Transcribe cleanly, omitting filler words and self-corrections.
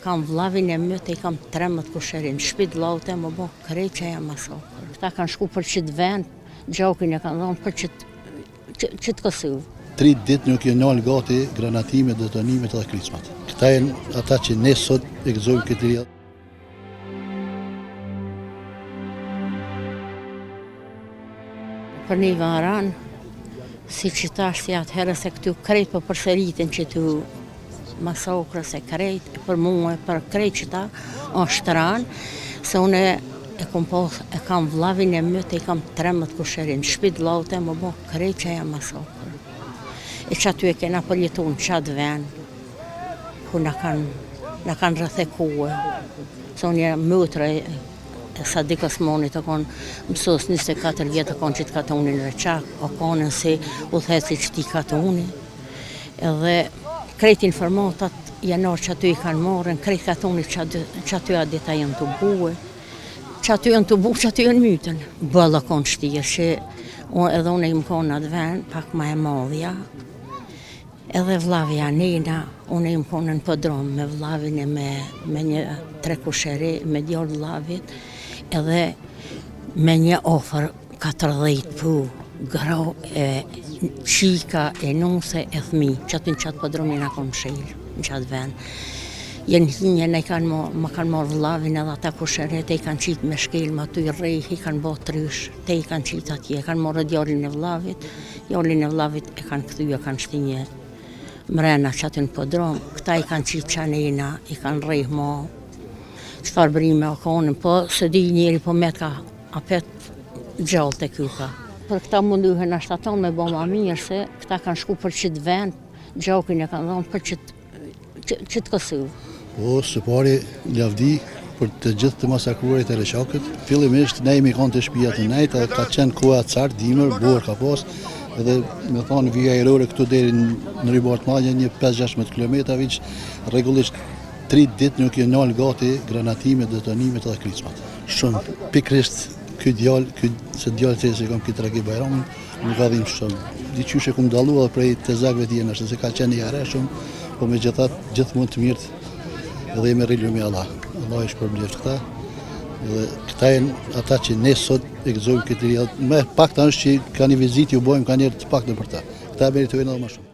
kam vllavin e myt, i kam 13 kusherin, shpit vllaut e më bo krejt që jam masakër. Këta kanë shku për qit vend, gjokin e kanë dhonë për qit Kosovë. 3 ditë nuk janë nalë gati granatimet, detonimet dhe krismat. Këta janë ata që ne sot e gëzojmë këtë rrjedhë. Për një varan, si që tash si atë herë se këtu krejt për përsëritin që tu masakrës e krejt, për mua, për krejt që ta është ranë, se une e kam vllavin e myt, i kam 13 kusherin, shpit vllaut e më bo krejt që jam masakrë. E që aty e kena përjetu në qatë ven, ku në kanë rrëthekue. Se unë jam mëtre e Sadik Osmani të konë mësos 24 vjetë të konë që të katonin në Reçak, o konën si u theci që ti katoni. Edhe krejt informatat janor që aty i kanë morën, krejt katoni që aty a dita janë të buë, që aty janë të buë, që aty janë mytën. Bëlla konë shtirë, që edhe unë i më konë atë ven, pak ma e madhja. Edhe vllavja Nina, unë i më konë në podrom me vllavin e me një 3 kusheri, me djallë vllavit, edhe me një ofër 40 pu, gro e qika e nuse e thmi, që aty në qatë podromin a konë shilë, në qatë ven. Jenë hinje ne më kanë morë vllavin edhe ata kusheret, e i kanë qitë me shkelma, aty i rej, i kanë bo trysh, te i kanë qitë atje, e kanë morë djallin e vllavit e kanë këthy, e kanë shtinje mrena që aty në podrom, këta i kanë qitë qanina, i kanë rej mo, qëfar brime o konën, po së di njeri po me ka apet gjallë të kyka. Për këta munduhen ashtë aton me bo ma mirë, se këta kanë shku për qitë vend, gjokin e kanë dhonë për qitë Kosovë. Po, së pari lavdi për të gjithë të masakruarit e Reçakit. Fillimisht ne imi konë të shtëpia të nejtë, ka qenë koha cartë, dimër, borë ka pas, edhe me thonë vija erore këtu deri në Ribart Madje, një 5-16 km, që regullisht 3 ditë nuk janë nalë gati granatimet, detonimet dhe krismat. Shumë pikrisht ky djallë, se djallë që se kam këtë Ragi Bajramin, nuk ka dhimë shumë. Diqysh e kum dalu edhe prej të zakve tjena, se ka qenë i are shumë, po me gjithë mund të mirët edhe jemi rrillu me Allah. Allah ishë përbleft këta. Dhe këta janë ata që ne sot e gëzojmë këtë rrjedhë. Me pak të është që ka një vizit ju bojmë, ka njerë të pak në për ta. Këta meritojnë edhe më shumë.